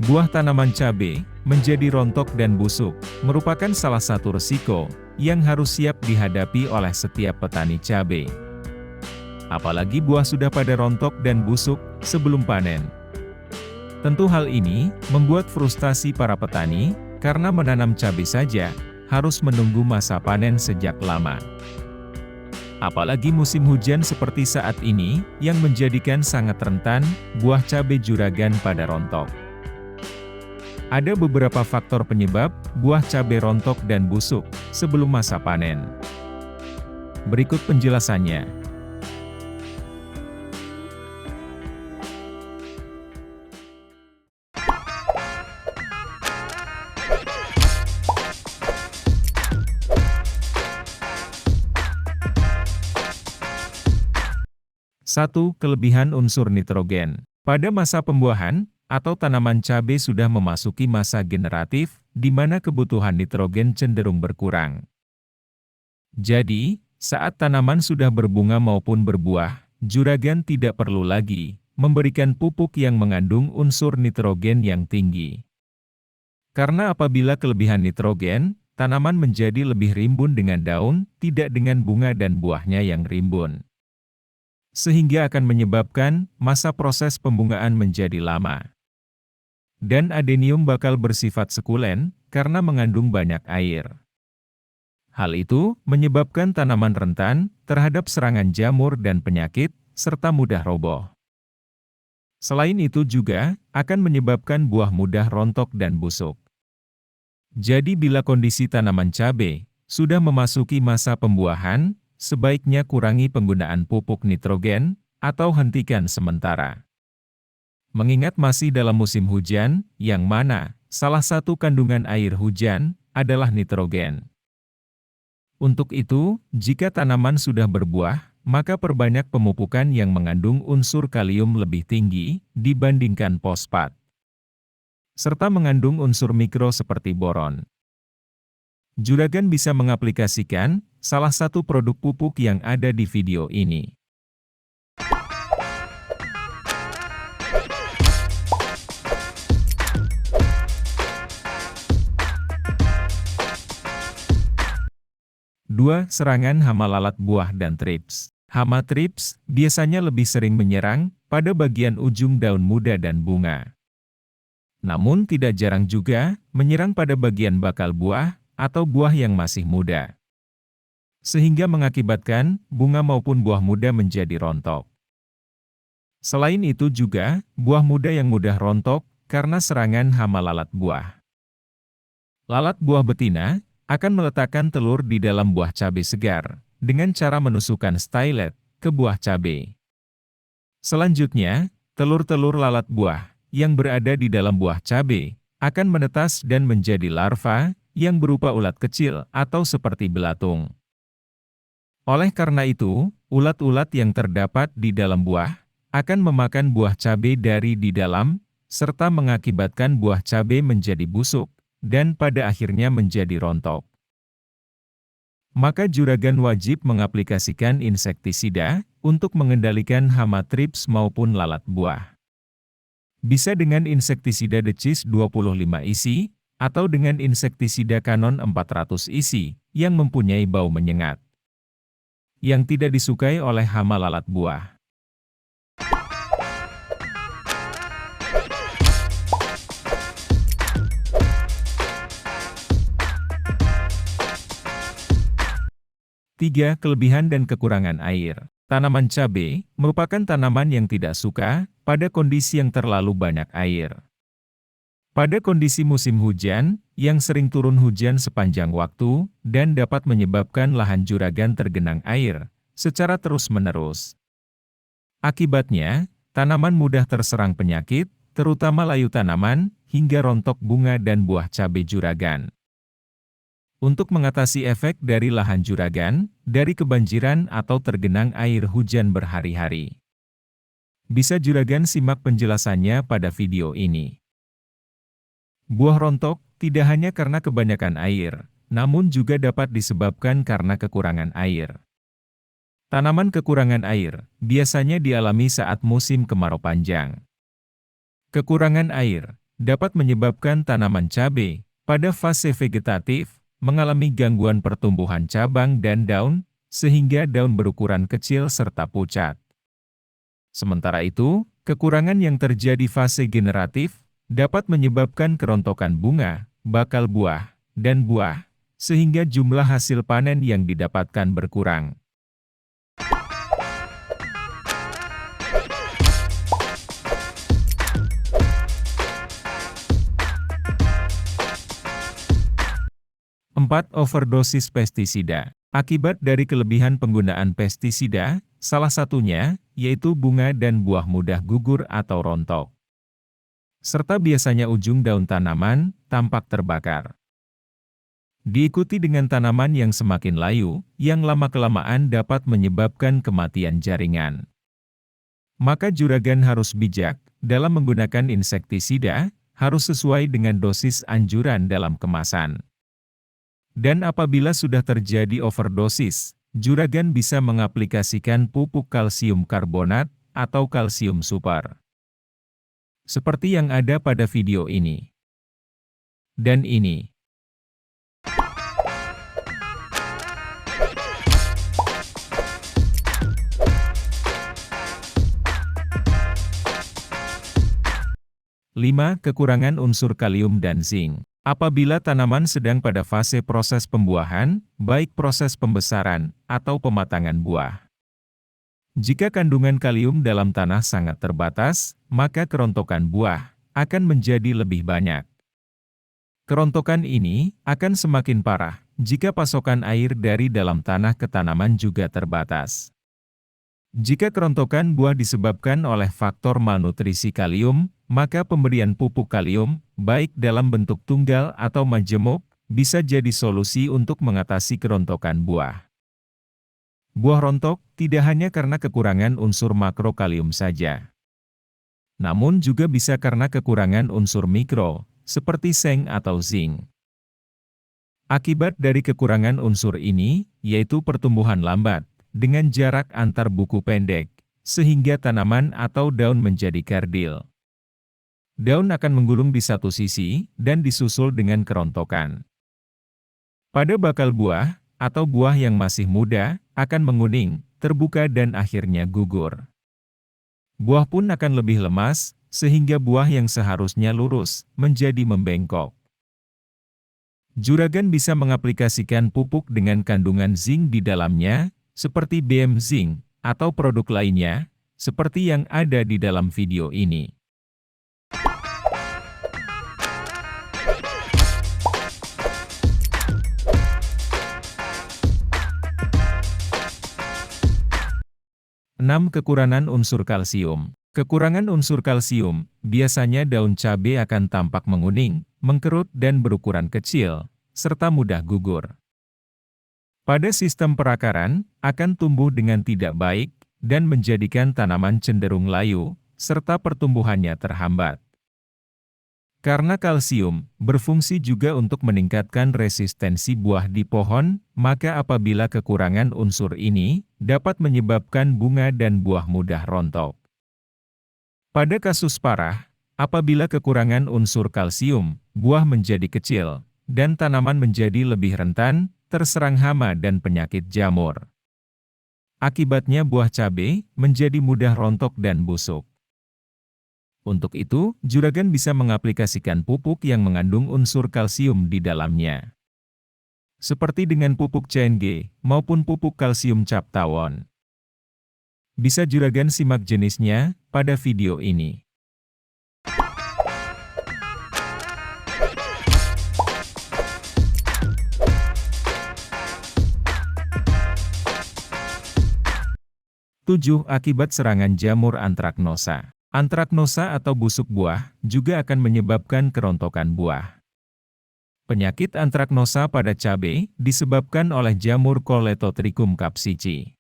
Buah tanaman cabai menjadi rontok dan busuk, merupakan salah satu resiko yang harus siap dihadapi oleh setiap petani cabai. Apalagi buah sudah pada rontok dan busuk sebelum panen. Tentu hal ini membuat frustasi para petani, karena menanam cabai saja harus menunggu masa panen sejak lama. Apalagi musim hujan seperti saat ini, yang menjadikan sangat rentan buah cabai juragan pada rontok. Ada beberapa faktor penyebab buah cabai rontok dan busuk sebelum masa panen. Berikut penjelasannya. Satu, kelebihan unsur nitrogen. Pada masa pembuahan, atau tanaman cabai sudah memasuki masa generatif, di mana kebutuhan nitrogen cenderung berkurang. Jadi, saat tanaman sudah berbunga maupun berbuah, juragan tidak perlu lagi memberikan pupuk yang mengandung unsur nitrogen yang tinggi. Karena apabila kelebihan nitrogen, tanaman menjadi lebih rimbun dengan daun, tidak dengan bunga dan buahnya yang rimbun. Sehingga akan menyebabkan masa proses pembungaan menjadi lama. Dan adenium bakal bersifat sekulen, karena mengandung banyak air. Hal itu menyebabkan tanaman rentan terhadap serangan jamur dan penyakit, serta mudah roboh. Selain itu juga akan menyebabkan buah mudah rontok dan busuk. Jadi bila kondisi tanaman cabai sudah memasuki masa pembuahan, sebaiknya kurangi penggunaan pupuk nitrogen, atau hentikan sementara. Mengingat masih dalam musim hujan, yang mana salah satu kandungan air hujan adalah nitrogen. Untuk itu, jika tanaman sudah berbuah, maka perbanyak pemupukan yang mengandung unsur kalium lebih tinggi dibandingkan fosfat, serta mengandung unsur mikro seperti boron. Juragan bisa mengaplikasikan salah satu produk pupuk yang ada di video ini. Dua, serangan hama lalat buah dan trips. Hama trips biasanya lebih sering menyerang pada bagian ujung daun muda dan bunga. Namun tidak jarang juga menyerang pada bagian bakal buah atau buah yang masih muda. Sehingga mengakibatkan bunga maupun buah muda menjadi rontok. Selain itu juga, buah muda yang mudah rontok karena serangan hama lalat buah. Lalat buah betina akan meletakkan telur di dalam buah cabai segar, dengan cara menusukkan stylet ke buah cabai. Selanjutnya, telur-telur lalat buah yang berada di dalam buah cabai akan menetas dan menjadi larva yang berupa ulat kecil atau seperti belatung. Oleh karena itu, ulat-ulat yang terdapat di dalam buah akan memakan buah cabai dari di dalam, serta mengakibatkan buah cabai menjadi busuk, dan pada akhirnya menjadi rontok. Maka juragan wajib mengaplikasikan insektisida untuk mengendalikan hama trips maupun lalat buah. Bisa dengan insektisida decis 25 isi, atau dengan insektisida Canon 400 isi, yang mempunyai bau menyengat, yang tidak disukai oleh hama lalat buah. Tiga, kelebihan dan kekurangan air. Tanaman cabai merupakan tanaman yang tidak suka pada kondisi yang terlalu banyak air. Pada kondisi musim hujan, yang sering turun hujan sepanjang waktu, dan dapat menyebabkan lahan juragan tergenang air secara terus-menerus. Akibatnya, tanaman mudah terserang penyakit, terutama layu tanaman, hingga rontok bunga dan buah cabai juragan. Untuk mengatasi efek dari lahan juragan, dari kebanjiran atau tergenang air hujan berhari-hari. Bisa juragan simak penjelasannya pada video ini. Buah rontok tidak hanya karena kebanyakan air, namun juga dapat disebabkan karena kekurangan air. Tanaman kekurangan air biasanya dialami saat musim kemarau panjang. Kekurangan air dapat menyebabkan tanaman cabai pada fase vegetatif mengalami gangguan pertumbuhan cabang dan daun, sehingga daun berukuran kecil serta pucat. Sementara itu, kekurangan yang terjadi fase generatif dapat menyebabkan kerontokan bunga, bakal buah, dan buah, sehingga jumlah hasil panen yang didapatkan berkurang. Empat, overdosis pestisida. Akibat dari kelebihan penggunaan pestisida, salah satunya yaitu bunga dan buah mudah gugur atau rontok. Serta biasanya ujung daun tanaman tampak terbakar. Diikuti dengan tanaman yang semakin layu, yang lama-kelamaan dapat menyebabkan kematian jaringan. Maka juragan harus bijak dalam menggunakan insektisida, harus sesuai dengan dosis anjuran dalam kemasan. Dan apabila sudah terjadi overdosis, juragan bisa mengaplikasikan pupuk kalsium karbonat atau kalsium super. Seperti yang ada pada video ini. Dan ini. Lima, kekurangan unsur kalium dan zinc. Apabila tanaman sedang pada fase proses pembuahan, baik proses pembesaran atau pematangan buah. Jika kandungan kalium dalam tanah sangat terbatas, maka kerontokan buah akan menjadi lebih banyak. Kerontokan ini akan semakin parah jika pasokan air dari dalam tanah ke tanaman juga terbatas. Jika kerontokan buah disebabkan oleh faktor malnutrisi kalium, maka pemberian pupuk kalium, baik dalam bentuk tunggal atau majemuk, bisa jadi solusi untuk mengatasi kerontokan buah. Buah rontok tidak hanya karena kekurangan unsur makrokalium saja, namun juga bisa karena kekurangan unsur mikro, seperti seng atau zinc. Akibat dari kekurangan unsur ini, yaitu pertumbuhan lambat, dengan jarak antar buku pendek, sehingga tanaman atau daun menjadi kerdil. Daun akan menggulung di satu sisi, dan disusul dengan kerontokan. Pada bakal buah, atau buah yang masih muda, akan menguning, terbuka dan akhirnya gugur. Buah pun akan lebih lemas, sehingga buah yang seharusnya lurus, menjadi membengkok. Juragan bisa mengaplikasikan pupuk dengan kandungan zinc di dalamnya, seperti BM Zinc, atau produk lainnya, seperti yang ada di dalam video ini. Enam, kekurangan unsur kalsium. Kekurangan unsur kalsium, biasanya daun cabai akan tampak menguning, mengkerut dan berukuran kecil, serta mudah gugur. Pada sistem perakaran, akan tumbuh dengan tidak baik, dan menjadikan tanaman cenderung layu, serta pertumbuhannya terhambat. Karena kalsium berfungsi juga untuk meningkatkan resistensi buah di pohon, maka apabila kekurangan unsur ini, dapat menyebabkan bunga dan buah mudah rontok. Pada kasus parah, apabila kekurangan unsur kalsium, buah menjadi kecil, dan tanaman menjadi lebih rentan, terserang hama dan penyakit jamur. Akibatnya buah cabai menjadi mudah rontok dan busuk. Untuk itu, juragan bisa mengaplikasikan pupuk yang mengandung unsur kalsium di dalamnya. Seperti dengan pupuk CNG maupun pupuk kalsium cap tawon. Bisa juragan simak jenisnya pada video ini. Tujuh, akibat serangan jamur antraknosa. Antraknosa atau busuk buah juga akan menyebabkan kerontokan buah. Penyakit antraknosa pada cabai disebabkan oleh jamur Coletotrichum capsici.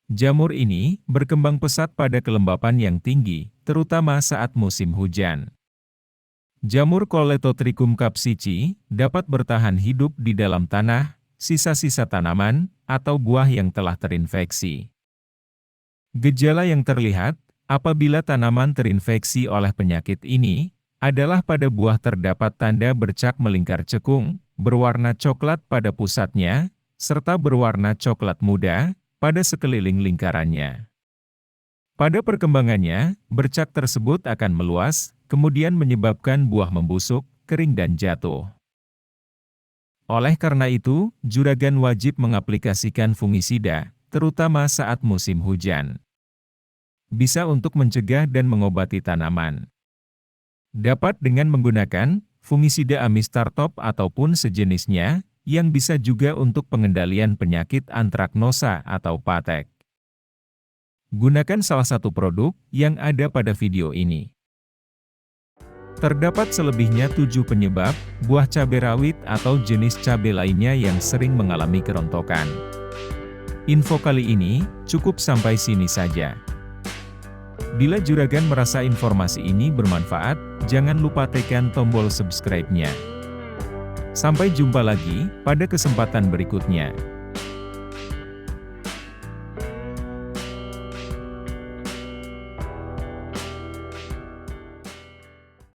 Jamur ini berkembang pesat pada kelembapan yang tinggi, terutama saat musim hujan. Jamur Coletotrichum capsici dapat bertahan hidup di dalam tanah, sisa-sisa tanaman, atau buah yang telah terinfeksi. Gejala yang terlihat apabila tanaman terinfeksi oleh penyakit ini adalah pada buah terdapat tanda bercak melingkar cekung, berwarna coklat pada pusatnya, serta berwarna coklat muda pada sekeliling lingkarannya. Pada perkembangannya, bercak tersebut akan meluas, kemudian menyebabkan buah membusuk, kering dan jatuh. Oleh karena itu, juragan wajib mengaplikasikan fungisida, terutama saat musim hujan. Bisa untuk mencegah dan mengobati tanaman. Dapat dengan menggunakan fungisida Amistartop ataupun sejenisnya, yang bisa juga untuk pengendalian penyakit antraknosa atau patek. Gunakan salah satu produk yang ada pada video ini. Terdapat selebihnya 7 penyebab buah cabai rawit atau jenis cabai lainnya yang sering mengalami kerontokan. Info kali ini cukup sampai sini saja. Bila juragan merasa informasi ini bermanfaat, jangan lupa tekan tombol subscribe-nya. Sampai jumpa lagi pada kesempatan berikutnya.